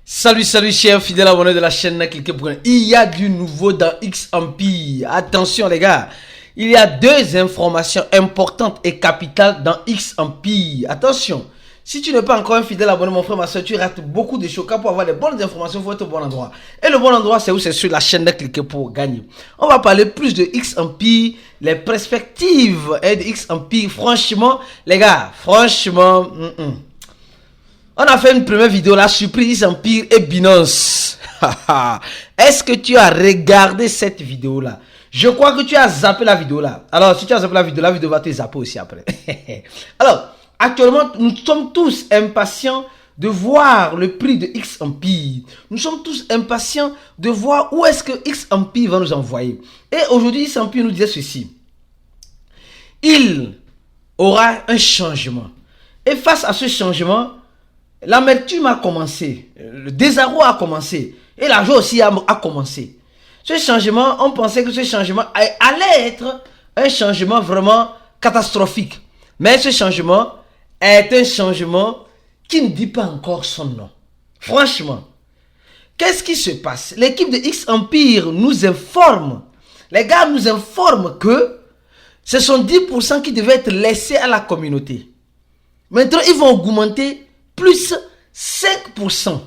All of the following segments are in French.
Salut chers fidèles abonnés de la chaîne, cliquez pour il y a du nouveau dans X Empire. Attention les gars, il y a deux informations importantes et capitales dans X Empire. Attention, si tu n'es pas encore un fidèle abonné mon frère, ma soeur, tu rates beaucoup de choses. Pour avoir les bonnes informations, il faut être au bon endroit. Et le bon endroit c'est où? C'est sur la chaîne cliquez pour gagner. On va parler plus de X Empire, les perspectives de X Empire. Franchement les gars, franchement... On a fait une première vidéo là, surprise Empire et Binance. Est-ce que tu as regardé cette vidéo là? Je crois que tu as zappé la vidéo là. Alors, si tu as zappé la vidéo va te zapper aussi après. Alors, actuellement, nous sommes tous impatients de voir le prix de X Empire. Nous sommes tous impatients de voir où est-ce que X Empire va nous envoyer. Et aujourd'hui, X Empire nous disait ceci. Il aura un changement. Et face à ce changement, l'amertume a commencé, le désarroi a commencé et la joie aussi a commencé. Ce changement, on pensait que ce changement allait être un changement vraiment catastrophique. Mais ce changement est un changement qui ne dit pas encore son nom. Franchement, qu'est-ce qui se passe? L'équipe de X Empire nous informe, les gars nous informent que ce sont 10% qui devaient être laissés à la communauté. Maintenant, ils vont augmenter plus 5%.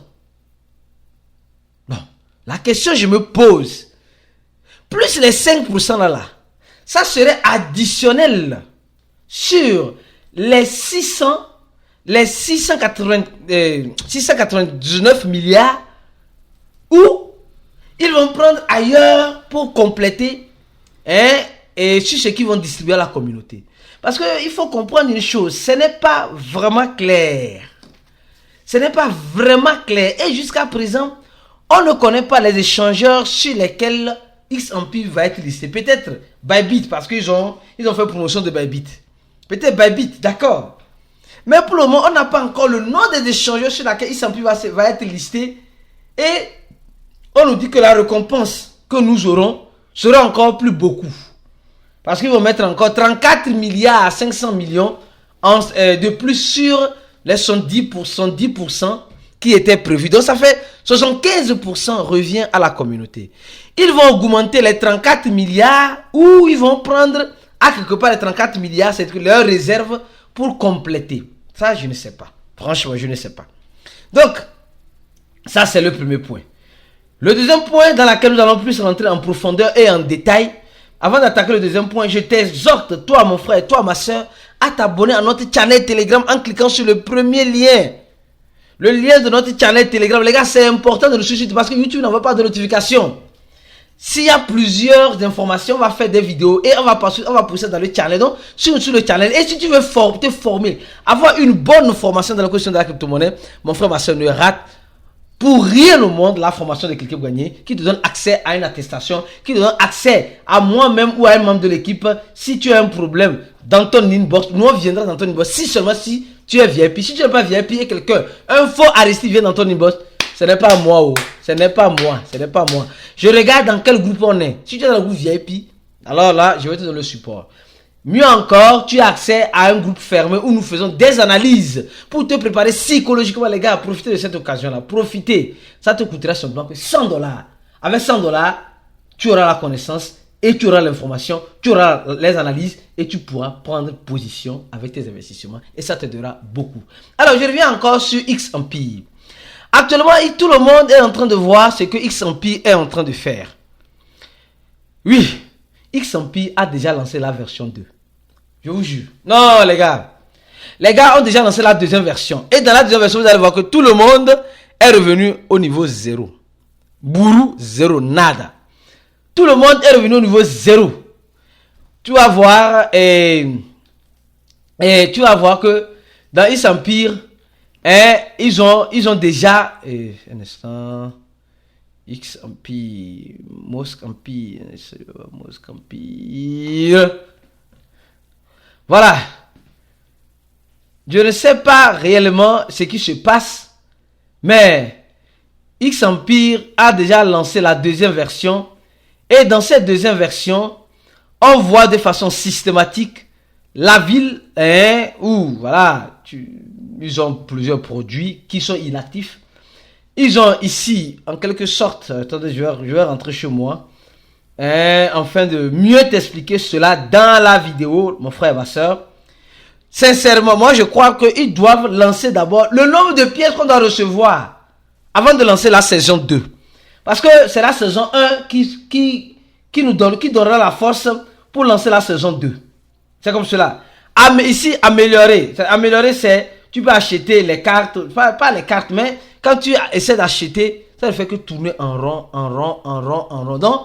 Bon, la question que je me pose, plus les 5% là, ça serait additionnel sur les 699 milliards ou ils vont prendre ailleurs pour compléter et sur ce qu'ils vont distribuer à la communauté. Parce qu'il faut comprendre une chose, ce n'est pas vraiment clair. Ce n'est pas vraiment clair. Et jusqu'à présent, on ne connaît pas les échangeurs sur lesquels X Empire va être listé. Peut-être Bybit, parce qu'ils ont fait promotion de Bybit. Peut-être Bybit, d'accord. Mais pour le moment, on n'a pas encore le nom des échangeurs sur lesquels X Empire va être listé. Et on nous dit que la récompense que nous aurons sera encore plus beaucoup. Parce qu'ils vont mettre encore 34 milliards à 500 millions de plus sur les 10% qui étaient prévus. Donc ça fait 75% revient à la communauté. Ils vont augmenter les 34 milliards ou ils vont prendre à quelque part les 34 milliards, c'est leur réserve pour compléter. Ça, je ne sais pas. Franchement, je ne sais pas. Donc, ça c'est le premier point. Le deuxième point dans lequel nous allons plus rentrer en profondeur et en détail. Avant d'attaquer le deuxième point, je t'exhorte, toi mon frère, toi ma soeur, à t'abonner à notre channel Telegram en cliquant sur le premier lien. Le lien de notre channel Telegram. Les gars, c'est important de le suivre parce que YouTube n'envoie pas de notification. S'il y a plusieurs informations, on va faire des vidéos et on va pousser dans le channel. Donc, sur le channel. Et si tu veux te former, avoir une bonne formation dans la question de la crypto-monnaie, mon frère, ma soeur, ne rate pour rien au monde la formation de Cliquez pour gagner qui te donne accès à une attestation, qui te donne accès à moi-même ou à un membre de l'équipe. Si tu as un problème dans ton inbox, nous on viendra dans ton inbox. Si seulement si tu es VIP, si tu n'es pas VIP et quelqu'un, un faux Aristide vient dans ton inbox, ce n'est pas moi, ce n'est pas moi, ce n'est pas moi. Je regarde dans quel groupe on est. Si tu es dans le groupe VIP, alors là, je vais te donner le support. Mieux encore, tu as accès à un groupe fermé où nous faisons des analyses pour te préparer psychologiquement, les gars. Profitez de cette occasion-là. Profitez. Ça te coûtera seulement $100. Avec $100, tu auras la connaissance et tu auras l'information, tu auras les analyses et tu pourras prendre position avec tes investissements. Et ça te donnera beaucoup. Alors, je reviens encore sur X Empire. Actuellement, tout le monde est en train de voir ce que X Empire est en train de faire. Oui, X Empire a déjà lancé la version 2. Je vous jure. Non, les gars. Les gars ont déjà lancé la deuxième version. Et dans la deuxième version, vous allez voir que tout le monde est revenu au niveau 0. Bourou, 0, nada. Tout le monde est revenu au niveau 0. Tu vas voir tu vas voir que dans X Empire, ils ont déjà un instant. X Empire, Mosque Empire. Voilà. Je ne sais pas réellement ce qui se passe, mais X Empire a déjà lancé la deuxième version. Et dans cette deuxième version, on voit de façon systématique la ville où voilà, ils ont plusieurs produits qui sont inactifs. Ils ont ici, en quelque sorte, attendez, je vais rentrer chez moi, afin de mieux t'expliquer cela dans la vidéo, mon frère et ma soeur. Sincèrement, moi je crois qu'ils doivent lancer d'abord le nombre de pièces qu'on doit recevoir avant de lancer la saison 2. Parce que c'est la saison 1 qui donnera la force pour lancer la saison 2. C'est comme cela. Ici, améliorer. Améliorer, c'est, tu peux acheter les cartes, pas les cartes, mais quand tu essaies d'acheter, ça ne fait que tourner en rond. Donc,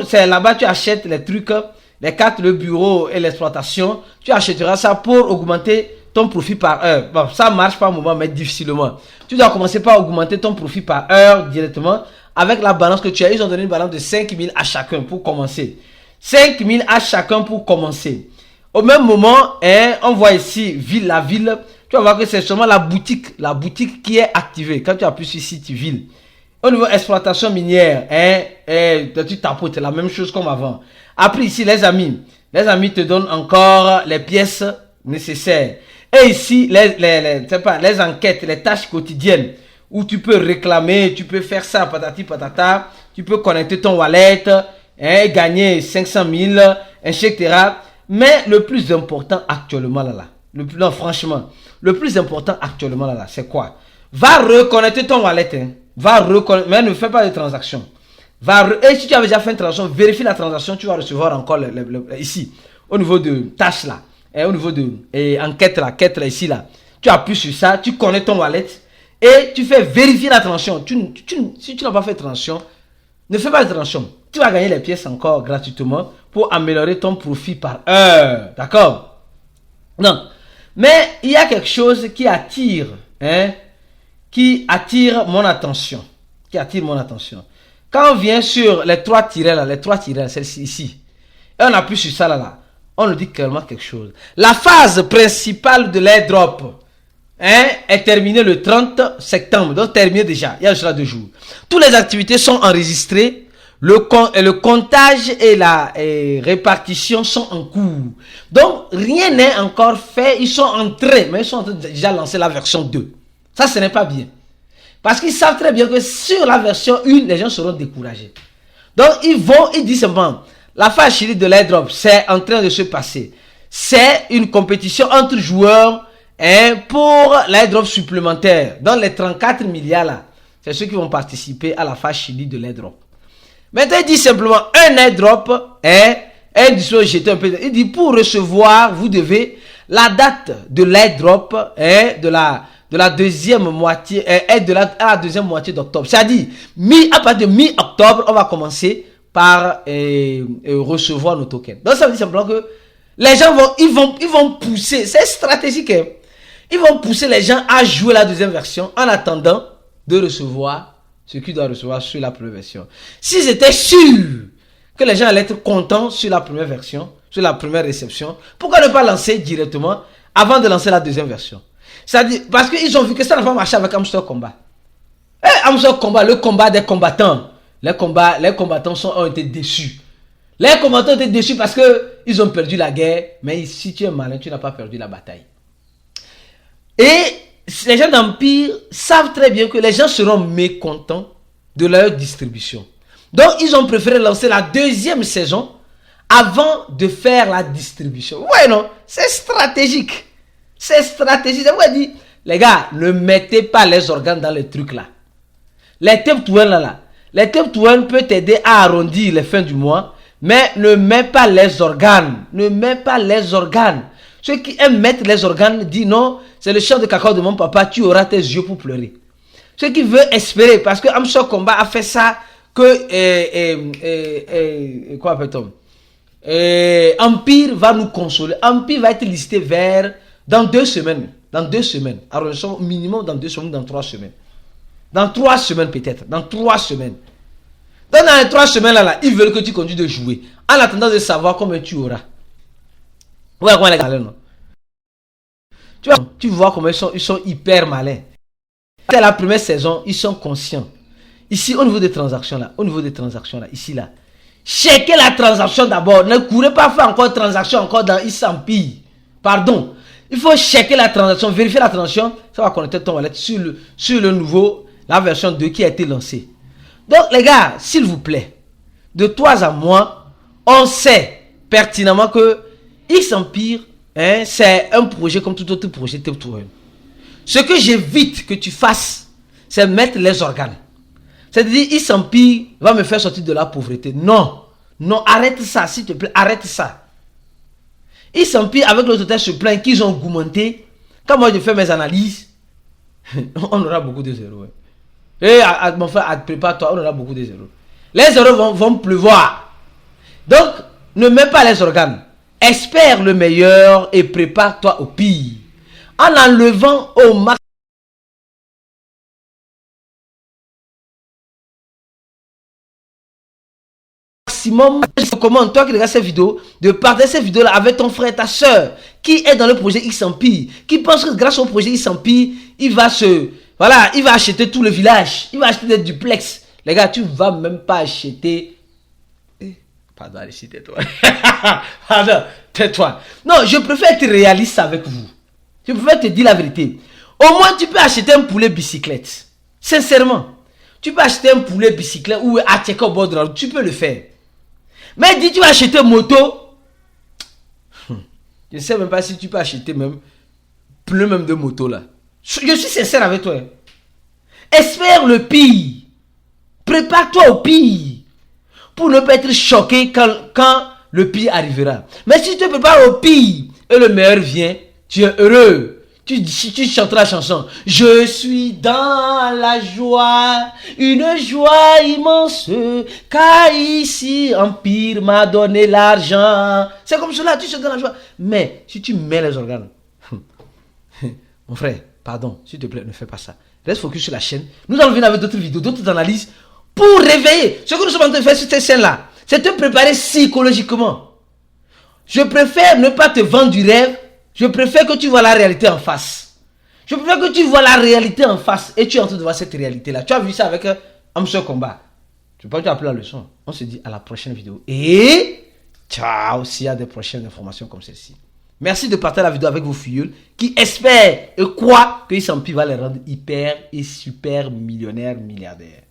c'est là-bas, tu achètes les trucs, les cartes, le bureau et l'exploitation. Tu achèteras ça pour augmenter ton profit par heure. Bon, ça marche par moment, mais difficilement. Tu dois commencer par augmenter ton profit par heure directement avec la balance que tu as. Ils ont donné une balance de 5 000 à chacun pour commencer. 5 000 à chacun pour commencer. Au même moment, on voit ici la ville. Tu vas voir que c'est seulement la boutique qui est activée. Quand tu appuies sur City Ville. Au niveau exploitation minière, tu tapotes, c'est la même chose comme avant. Après ici, les amis te donnent encore les pièces nécessaires. Et ici, les enquêtes, les tâches quotidiennes, où tu peux réclamer, tu peux faire ça, patati patata, tu peux connecter ton wallet, gagner 500 000, etc. Mais le plus important actuellement non, franchement, le plus important actuellement c'est quoi? Va reconnecter ton wallet, mais ne fais pas de transaction. Et si tu as déjà fait une transaction, vérifie la transaction, tu vas recevoir encore ici, au niveau de tâches là, au niveau de enquête là, ici là. Tu appuies sur ça, tu connectes ton wallet et tu fais vérifier la transaction. Si tu n'as pas fait de transaction, ne fais pas de transaction. Tu vas gagner les pièces encore gratuitement pour améliorer ton profit par heure. D'accord? Non. Mais il y a quelque chose qui attire mon attention. Quand on vient sur les trois tirets là, celle-ci ici, et on appuie sur ça là, on nous dit clairement quelque chose. La phase principale de l'airdrop est terminée le 30 septembre, donc terminée déjà, il y a déjà 2 jours. Toutes les activités sont enregistrées, le comptage et la répartition sont en cours. Donc rien n'est encore fait, ils sont en train de déjà lancer la version 2. Ça, ce n'est pas bien. Parce qu'ils savent très bien que sur la version 1, les gens seront découragés. Donc, ils disent simplement, la phase chérie de l'airdrop, c'est en train de se passer. C'est une compétition entre joueurs pour l'airdrop supplémentaire. Dans les 34 milliards là, c'est ceux qui vont participer à la phase chérie de l'airdrop. Maintenant, il dit simplement, un airdrop il dit, pour recevoir, vous devez, la date de l'airdrop de la deuxième moitié à la deuxième moitié d'octobre. C'est-à-dire, à partir de mi-octobre, on va commencer par recevoir nos tokens. Donc ça veut dire simplement que les gens vont pousser, c'est stratégique. Ils vont pousser les gens à jouer la deuxième version en attendant de recevoir ce qu'ils doivent recevoir sur la première version. S'ils étaient sûrs que les gens allaient être contents sur la première version, sur la première réception, pourquoi ne pas lancer directement avant de lancer la deuxième version? C'est-à-dire, parce qu'ils ont vu que ça n'a pas marché avec Hamster Combat. Hamster Combat, le combat des combattants. Les combattants ont été déçus. Les combattants ont été déçus parce qu'ils ont perdu la guerre. Mais si tu es malin, tu n'as pas perdu la bataille. Et les gens d'Empire savent très bien que les gens seront mécontents de leur distribution. Donc, ils ont préféré lancer la deuxième saison avant de faire la distribution. Ouais, non, c'est stratégique. C'est stratégique. Ça veut dire, les gars, ne mettez pas les organes dans les trucs là. Les Tape là. Les Tape peut t'aider à arrondir les fins du mois, mais ne mets pas les organes. Ne mets pas les organes. Ceux qui aiment mettre les organes disent non, c'est le chef de cacao de mon papa, tu auras tes yeux pour pleurer. Ceux qui veulent espérer, parce que Hamster Combat a fait ça, que quoi appelle-t-on? Empire va nous consoler. Empire va être listé dans 2 semaines. Dans 2 semaines. Alors, minimum dans 2 semaines, dans 3 semaines. Dans 3 semaines peut-être. Dans 3 semaines. Donc, dans les 3 semaines là, ils veulent que tu continues de jouer. En attendant de savoir combien tu auras. Ouais, comment les gars, non? Tu vois comment ils sont hyper malins. C'est la première saison, ils sont conscients. Ici, au niveau des transactions là, ici là. Checkez la transaction d'abord. Ne courez pas faire encore transaction encore dans Empire. Pardon. Il faut checker la transaction, vérifier la transaction. Ça va connecter ton wallet sur le nouveau La version 2 qui a été lancée. Donc les gars, s'il vous plaît, de toi à moi, on sait pertinemment que X-Empire, hein, c'est un projet comme tout autre projet Tip2Earn. Ce que j'évite que tu fasses, c'est mettre les organes. C'est-à-dire, X-Empire va me faire sortir de la pauvreté. Non, non, arrête ça, s'il te plaît, arrête ça. X-Empire, avec l'autre tête, se plaint qu'ils ont augmenté. Quand moi je fais mes analyses, on aura beaucoup de zéros. Hein. Et mon frère, prépare-toi, on aura beaucoup de zéros. Les zéros vont pleuvoir. Donc, ne mets pas les organes. Espère le meilleur et prépare-toi au pire. En enlevant au maximum, je te recommande, toi qui regardes cette vidéo, de partager cette vidéo-là avec ton frère, ta soeur, qui est dans le projet X-Empire, qui pense que grâce au projet X-Empire, il va acheter tout le village, il va acheter des duplex. Les gars, tu vas même pas acheter... Pardon, allez, tais-toi. Pardon, tais-toi. Non, je préfère être réaliste avec vous. Je préfère te dire la vérité. Au moins, tu peux acheter un poulet bicyclette. Sincèrement. Tu peux acheter un poulet bicyclette ou à checker au bord de la route. Tu peux le faire. Mais dis, tu vas acheter une moto. Je ne sais même pas si tu peux acheter même pneu même de moto là. Je suis sincère avec toi. Espère le pire. Prépare-toi au pire. Pour ne pas être choqué quand le pire arrivera. Mais si tu te prépares au pire et le meilleur vient, tu es heureux. Tu chantes la chanson. Je suis dans la joie, une joie immense, car ici Empire m'a donné l'argent. C'est comme cela, tu chantes dans la joie. Mais si tu mets les organes, mon frère, pardon, s'il te plaît, ne fais pas ça. Reste focus sur la chaîne. Nous allons venir avec d'autres vidéos, d'autres analyses pour réveiller. Ce que nous sommes en train de faire sur cette chaîne-là, c'est te préparer psychologiquement. Je préfère ne pas te vendre du rêve. Je préfère que tu vois la réalité en face. Je préfère que tu vois la réalité en face et tu es en train de voir cette réalité-là. Tu as vu ça avec Amso Combat. Je ne peux pas te appeler la leçon. On se dit à la prochaine vidéo. Et ciao s'il y a des prochaines informations comme celle-ci. Merci de partager la vidéo avec vos filles qui espèrent et croient que X-Empire va les rendre hyper et super millionnaires, milliardaires.